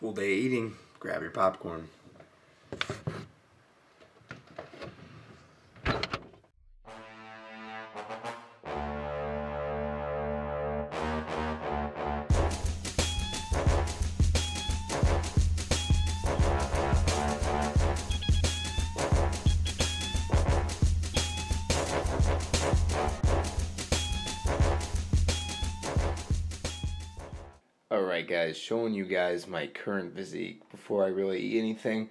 Full day eating, grab your popcorn. Alright guys, showing you guys my current physique before I really eat anything.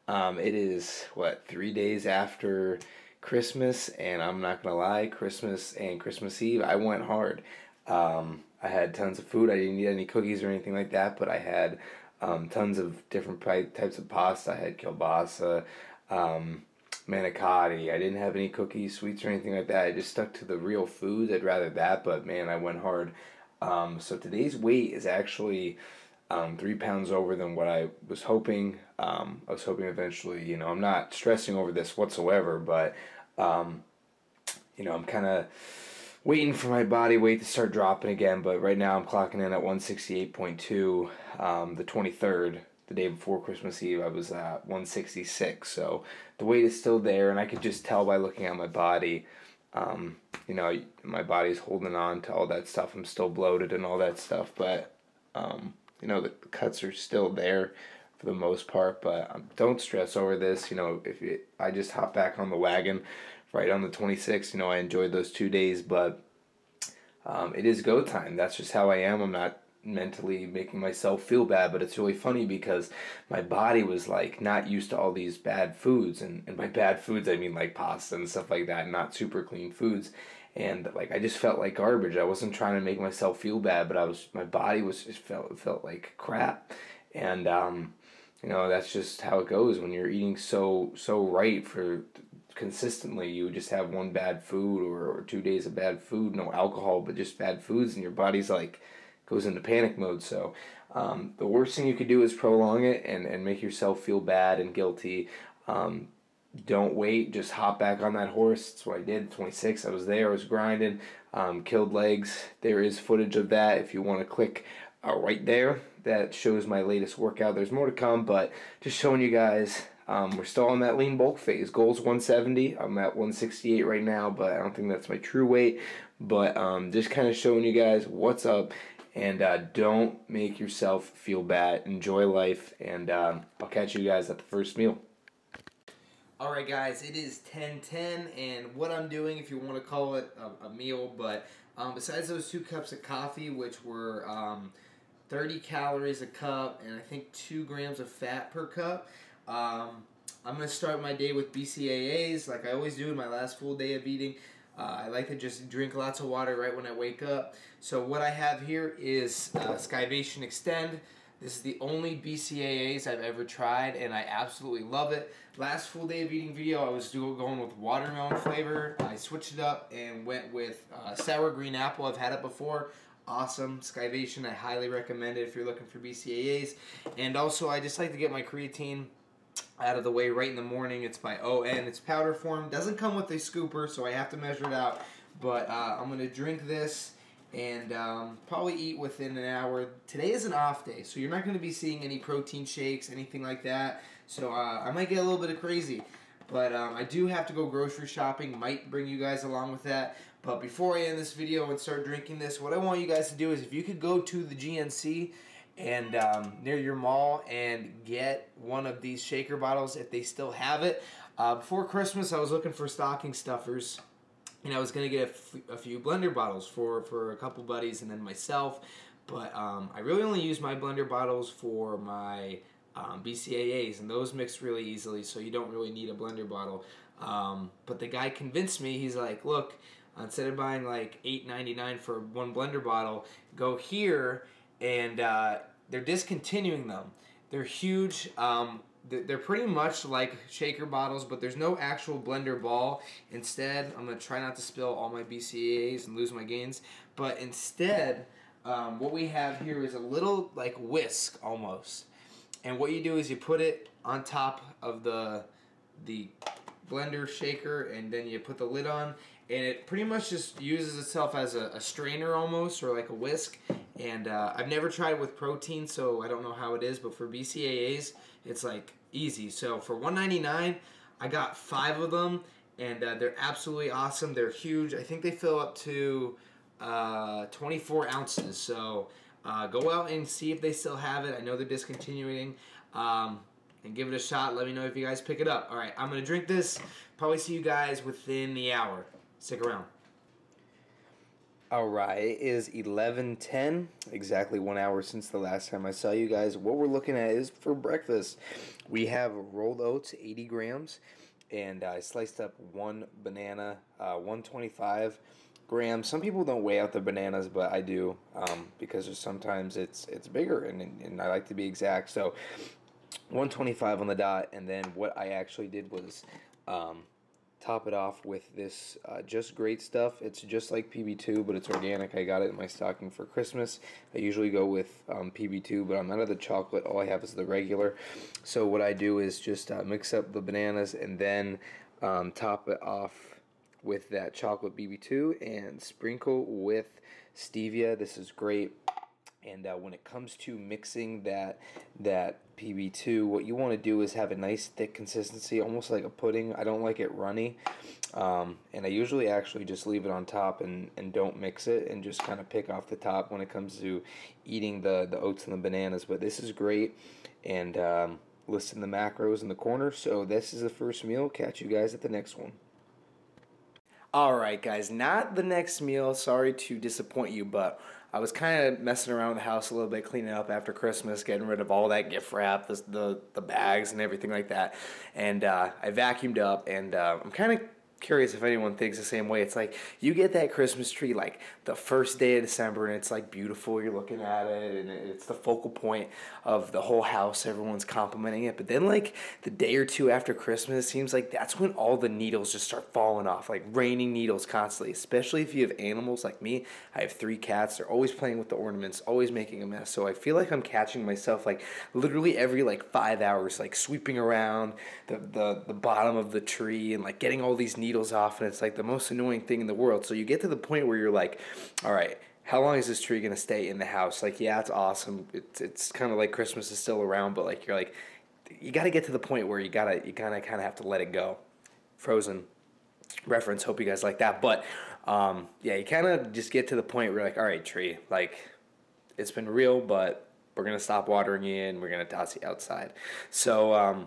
It is, 3 days after Christmas, and I'm not gonna lie, Christmas and Christmas Eve, I went hard. I had tons of food. I didn't eat any cookies or anything like that, but I had tons of different types of pasta. I had kielbasa, manicotti. I didn't have any cookies, sweets, or anything like that. I just stuck to the real foods. I'd rather that, but man, I went hard. So today's weight is actually 3 pounds over than what I was hoping. I was hoping eventually, I'm not stressing over this whatsoever, but, I'm kind of waiting for my body weight to start dropping again. But right now I'm clocking in at 168.2. The 23rd, the day before Christmas Eve, I was at 166. So the weight is still there, and I could just tell by looking at my body. My body's holding on to all that stuff. I'm still bloated and all that stuff, but the cuts are still there for the most part. But don't stress over this. I just hop back on the wagon right on the 26th. I enjoyed those 2 days, but it is go time. That's just how I am. I'm not mentally making myself feel bad, but it's really funny because my body was like not used to all these bad foods, and by bad foods I mean like pasta and stuff like that, not super clean foods. And like I just felt like garbage. I wasn't trying to make myself feel bad, but my body was just felt like crap. And that's just how it goes when you're eating so right for consistently. You just have one bad food or 2 days of bad food, no alcohol, but just bad foods, and your body's like goes into panic mode. So the worst thing you could do is prolong it and make yourself feel bad and guilty. Don't wait, just hop back on that horse. That's what I did. 26, I was there, I was grinding, killed legs. There is footage of that if you want to click right there. That shows my latest workout. There's more to come, but just showing you guys. We're still on that lean bulk phase. Goal's 170. I'm at 168 right now, but I don't think that's my true weight. But just kind of showing you guys what's up. And don't make yourself feel bad. Enjoy life, and I'll catch you guys at the first meal. Alright guys, it is 10:10, and what I'm doing, if you want to call it a meal, but besides those 2 cups of coffee, which were 30 calories a cup, and I think 2 grams of fat per cup, I'm going to start my day with BCAAs, like I always do in my last full day of eating. I like to just drink lots of water right when I wake up. So what I have here is Skivation Extend. This is the only BCAAs I've ever tried, and I absolutely love it. Last full day of eating video, I was going with watermelon flavor. I switched it up and went with sour green apple. I've had it before. Awesome. Skivation, I highly recommend it if you're looking for BCAAs. And also, I just like to get my creatine out of the way right in the morning. It's by ON. It's powder form. Doesn't come with a scooper, so I have to measure it out. But I'm going to drink this and probably eat within an hour. Today is an off day, so you're not going to be seeing any protein shakes, anything like that. So I might get a little bit of crazy. But I do have to go grocery shopping. Might bring you guys along with that. But before I end this video and start drinking this, what I want you guys to do is if you could go to the GNC and near your mall and get one of these shaker bottles if they still have it. Before Christmas, I was looking for stocking stuffers, and I was going to get a few blender bottles for a couple buddies and then myself. But I really only use my blender bottles for my BCAAs, and those mix really easily, so you don't really need a blender bottle. But the guy convinced me. He's like, look, instead of buying like $8.99 for one blender bottle, go here, and they're discontinuing them. They're huge. They're pretty much like shaker bottles, but there's no actual blender ball. Instead, I'm going to try not to spill all my BCAAs and lose my gains. But instead, what we have here is a little like whisk almost. And what you do is you put it on top of the blender shaker, and then you put the lid on, and it pretty much just uses itself as a strainer almost, or like a whisk. And I've never tried it with protein, so I don't know how it is. But for BCAAs, it's like easy. So for $1.99, I got 5 of them, and they're absolutely awesome. They're huge. I think they fill up to 24 ounces. So go out and see if they still have it. I know they're discontinuing. And give it a shot. Let me know if you guys pick it up. All right, I'm going to drink this. Probably see you guys within the hour. Stick around. All right, it is 11:10, exactly 1 hour since the last time I saw you guys. What we're looking at is for breakfast. We have rolled oats, 80 grams, and I sliced up 1 banana, 125 grams. Some people don't weigh out their bananas, but I do, because sometimes it's bigger, and I like to be exact. So 125 on the dot, and then what I actually did was top it off with this Just Great stuff. It's just like PB2, but it's organic. I got it in my stocking for Christmas. I usually go with PB2, but I'm out of the chocolate. All I have is the regular. So what I do is just mix up the bananas and then top it off with that chocolate BB2 and sprinkle with stevia. This is great. And when it comes to mixing that PB2, what you want to do is have a nice thick consistency, almost like a pudding. I don't like it runny, and I usually actually just leave it on top and don't mix it and just kind of pick off the top when it comes to eating the oats and the bananas. But this is great, and listing the macros in the corner. So this is the first meal. Catch you guys at the next one. Alright guys, not the next meal, sorry to disappoint you, but I was kind of messing around the house a little bit, cleaning up after Christmas, getting rid of all that gift wrap, the bags and everything like that, and I vacuumed up, and I'm kind of curious if anyone thinks the same way. It's like you get that Christmas tree like the first day of December and it's like beautiful, you're looking at it and it's the focal point of the whole house, everyone's complimenting it, but then like the day or two after Christmas, it seems like that's when all the needles just start falling off, like raining needles constantly, especially if you have animals like me. I have 3 cats. They're always playing with the ornaments, always making a mess, so I feel like I'm catching myself like literally every like 5 hours like sweeping around the bottom of the tree and like getting all these needles off, and it's like the most annoying thing in the world. So you get to the point where you're like, all right, how long is this tree gonna stay in the house? Like, yeah, it's awesome, it's kind of like Christmas is still around, but like you're like, you got to get to the point where you gotta kind of have to let it go. Frozen reference, hope you guys like that. But yeah, you kind of just get to the point where you're like, all right, tree, like it's been real, but we're gonna stop watering you and we're gonna toss you outside. So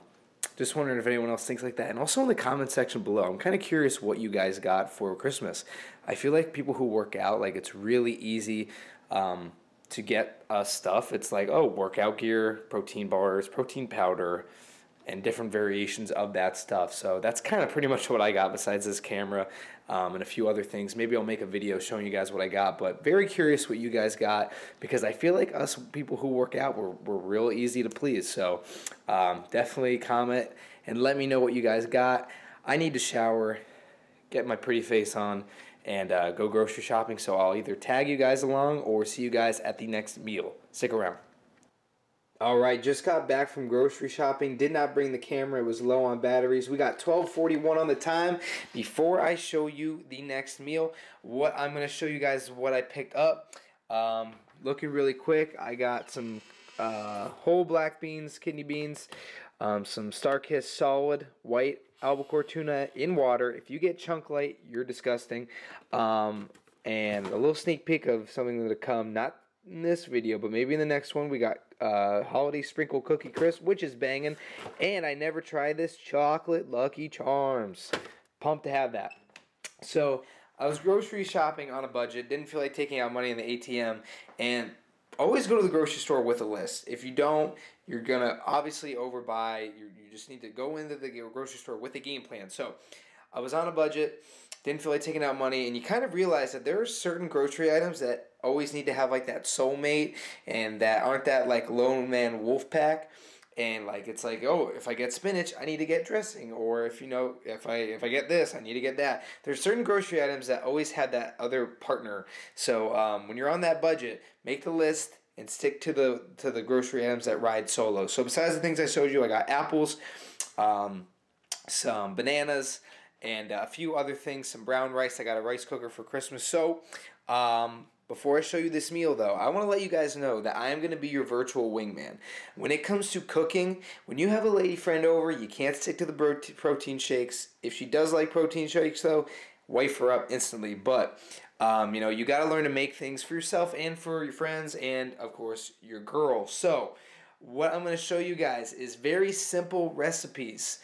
just wondering if anyone else thinks like that. And also in the comment section below, I'm kind of curious what you guys got for Christmas. I feel like people who work out, like it's really easy to get us stuff. It's like, oh, workout gear, protein bars, protein powder, and different variations of that stuff. So that's kind of pretty much what I got besides this camera and a few other things. Maybe I'll make a video showing you guys what I got, but very curious what you guys got because I feel like us people who work out, we're real easy to please. So definitely comment and let me know what you guys got. I need to shower, get my pretty face on, and go grocery shopping. So I'll either tag you guys along or see you guys at the next meal. Stick around. Alright, just got back from grocery shopping. Did not bring the camera. It was low on batteries. We got 12:41 on the time. Before I show you the next meal, what I'm going to show you guys is what I picked up. Looking really quick, I got some whole black beans, kidney beans, some Starkist solid white albacore tuna in water. If you get chunk light, you're disgusting. And a little sneak peek of something to come, not in this video, but maybe in the next one. We got holiday sprinkle cookie crisp, which is banging, and I never tried this chocolate Lucky Charms. Pumped to have that. So I was grocery shopping on a budget, didn't feel like taking out money in the ATM, and always go to the grocery store with a list. If you don't, you're gonna obviously overbuy. You just need to go into the grocery store with a game plan. So I was on a budget, didn't feel like taking out money, and you kind of realize that there are certain grocery items that always need to have like that soulmate and that aren't that like lone man wolf pack. And like it's like, oh, if I get spinach, I need to get dressing, or if I get this, I need to get that. There's certain grocery items that always have that other partner. So when you're on that budget, make the list and stick to the grocery items that ride solo. So besides the things I showed you, I got apples, some bananas, and a few other things, some brown rice. I got a rice cooker for Christmas. So before I show you this meal, though, I want to let you guys know that I am going to be your virtual wingman. When it comes to cooking, when you have a lady friend over, you can't stick to the protein shakes. If she does like protein shakes, though, wife her up instantly. But, you got to learn to make things for yourself and for your friends and, of course, your girl. So, what I'm going to show you guys is very simple recipes.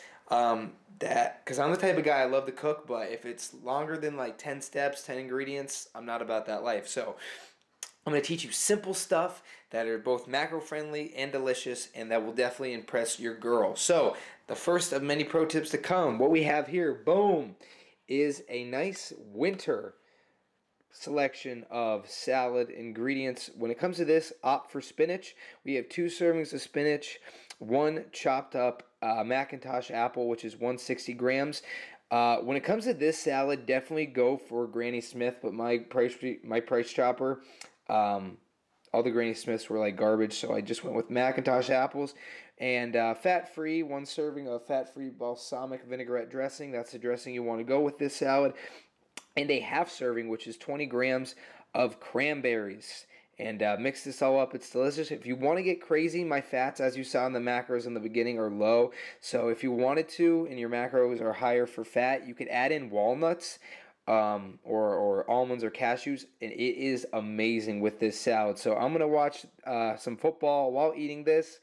Because I'm the type of guy, I love to cook, but if it's longer than like 10 steps, 10 ingredients, I'm not about that life. So I'm going to teach you simple stuff that are both macro friendly and delicious, and that will definitely impress your girl. So the first of many pro tips to come, what we have here, boom, is a nice winter selection of salad ingredients. When it comes to this, opt for spinach. We have 2 servings of spinach, 1 chopped up Macintosh apple, which is 160 grams. When it comes to this salad, definitely go for Granny Smith, but my price chopper, all the Granny Smiths were like garbage, so I just went with Macintosh apples. And fat-free, 1 serving of fat-free balsamic vinaigrette dressing. That's the dressing you want to go with this salad. And a half serving, which is 20 grams of cranberries. And mix this all up. It's delicious. If you want to get crazy, my fats, as you saw in the macros in the beginning, are low. So if you wanted to, and your macros are higher for fat, you could add in walnuts or almonds or cashews, and it is amazing with this salad. So I'm going to watch some football while eating this.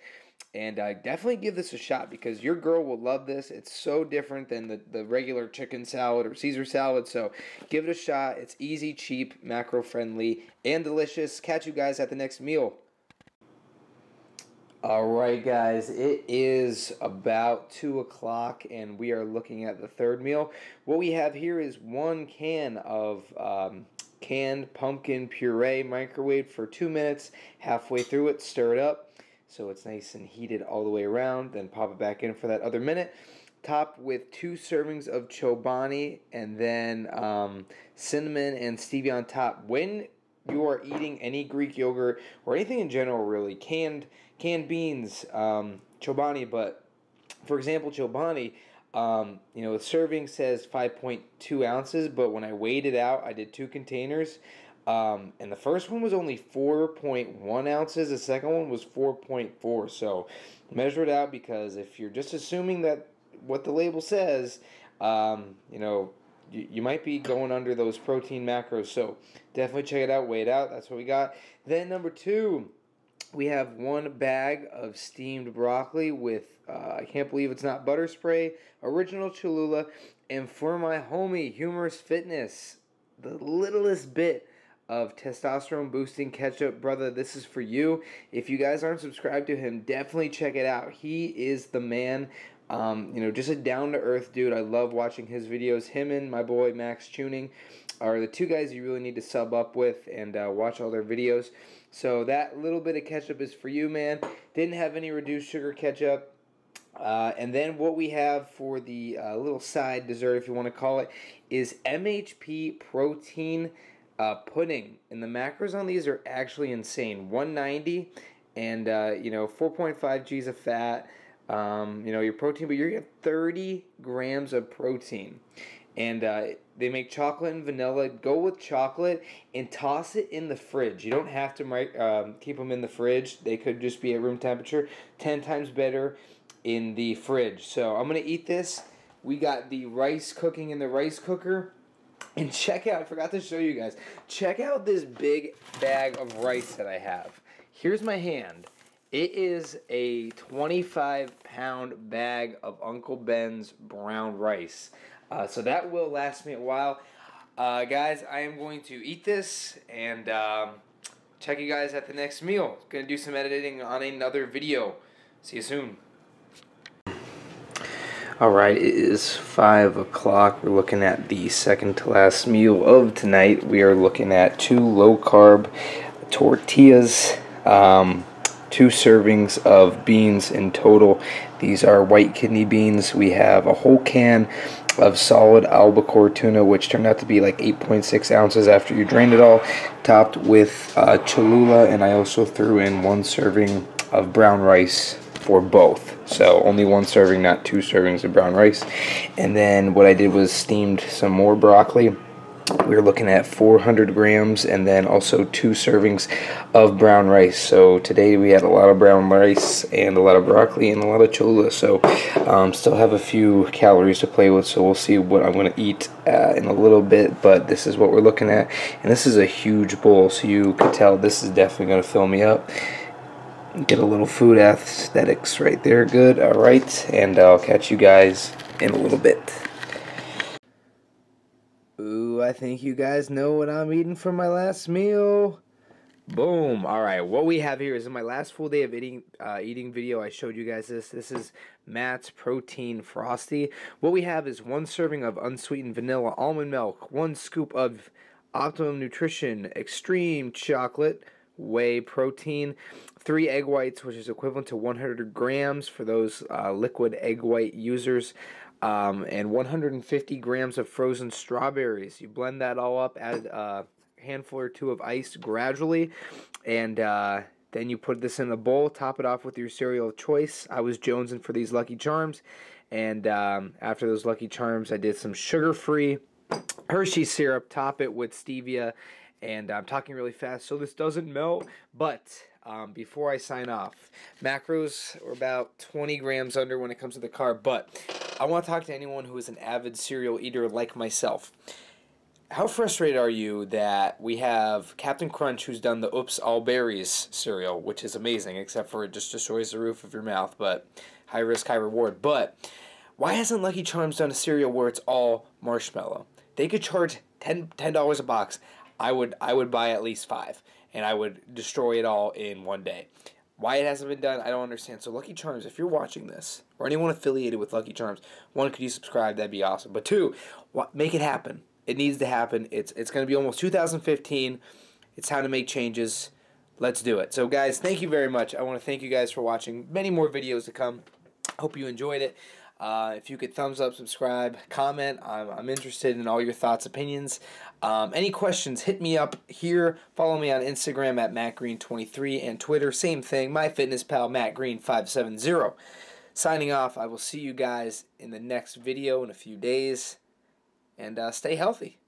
And definitely give this a shot because your girl will love this. It's so different than the regular chicken salad or Caesar salad. So give it a shot. It's easy, cheap, macro-friendly, and delicious. Catch you guys at the next meal. Alright guys, it is about 2 o'clock and we are looking at the third meal. What we have here is 1 can of canned pumpkin puree, microwaved for 2 minutes. Halfway through it, stir it up so it's nice and heated all the way around, then pop it back in for that other minute. Top with 2 servings of chobani and then cinnamon and stevia on top. When you are eating any Greek yogurt or anything in general, really, canned beans, chobani, but for example, chobani, the serving says 5.2 ounces, but when I weighed it out, I did 2 containers. And the first one was only 4.1 ounces. The second one was 4.4. So measure it out, because if you're just assuming that what the label says, you might be going under those protein macros. So definitely check it out, weigh it out. That's what we got. Then number 2, we have 1 bag of steamed broccoli with, I can't believe it's not butter spray, original Cholula, and for my homie, Humorous Fitness, the littlest bit of testosterone boosting ketchup. Brother, this is for you. If you guys aren't subscribed to him, definitely check it out. He is the man. Just a down-to-earth dude. I love watching his videos. Him and my boy Max Tuning are the 2 guys you really need to sub up with and watch all their videos. So that little bit of ketchup is for you, man. Didn't have any reduced sugar ketchup. And then what we have for the little side dessert, if you want to call it, is MHP protein pudding. And the macros on these are actually insane. 190 and 4.5 G's of fat. Your protein, but you're gonna get 30 grams of protein. And they make chocolate and vanilla. Go with chocolate and toss it in the fridge. You don't have to keep them in the fridge. They could just be at room temperature. 10 times better in the fridge. So I'm going to eat this. We got the rice cooking in the rice cooker. And check out, I forgot to show you guys. Check out this big bag of rice that I have. Here's my hand. It is a 25-pound bag of Uncle Ben's brown rice. So that will last me a while. Guys, I am going to eat this and check you guys at the next meal. Going to do some editing on another video. See you soon. Alright, it is 5 o'clock. We're looking at the second to last meal of tonight. We are looking at 2 low-carb tortillas. 2 servings of beans in total. These are white kidney beans. We have a whole can of solid albacore tuna, which turned out to be like 8.6 ounces after you drained it all, topped with Cholula, and I also threw in 1 serving of brown rice for both. So only 1 serving, not 2 servings of brown rice. And then what I did was steamed some more broccoli we're looking at 400 grams and then also 2 servings of brown rice. So today we had a lot of brown rice and a lot of broccoli and a lot of chola. So still have a few calories to play with. So we'll see what I'm going to eat in a little bit. But this is what we're looking at. And this is a huge bowl. So you can tell this is definitely going to fill me up. Get a little food aesthetics right there. Good. All right. And I'll catch you guys in a little bit. Ooh, I think you guys know what I'm eating for my last meal. Boom. All right, what we have here is in my last full day of eating video, I showed you guys this. This is Matt's Protein Frosty. What we have is 1 serving of unsweetened vanilla almond milk, 1 scoop of Optimum Nutrition Extreme Chocolate, whey protein, 3 egg whites, which is equivalent to 100 grams for those liquid egg white users. And 150 grams of frozen strawberries. You blend that all up, add a handful or 2 of ice gradually, and then you put this in a bowl, top it off with your cereal of choice. I was jonesing for these Lucky Charms, and after those Lucky Charms, I did some sugar-free Hershey syrup, top it with stevia, and I'm talking really fast so this doesn't melt, but before I sign off, macros are about 20 grams under when it comes to the carb, but I want to talk to anyone who is an avid cereal eater like myself. How frustrated are you that we have Captain Crunch, who's done the Oops All Berries cereal, which is amazing, except for it just destroys the roof of your mouth, but high risk, high reward. But why hasn't Lucky Charms done a cereal where it's all marshmallow? They could charge $10 a box. I would buy at least 5, and I would destroy it all in one day. Why it hasn't been done, I don't understand. So Lucky Charms, if you're watching this, or anyone affiliated with Lucky Charms, 1, could you subscribe? That'd be awesome. But 2, make it happen. It needs to happen. It's going to be almost 2015. It's time to make changes. Let's do it. So guys, thank you very much. I want to thank you guys for watching. Many more videos to come. Hope you enjoyed it. If you could thumbs up, subscribe, comment. I'm interested in all your thoughts, opinions. Any questions, hit me up here. Follow me on Instagram at MattGreen23 and Twitter, same thing. MyFitnessPal, MattGreen570. Signing off. I will see you guys in the next video in a few days. And stay healthy.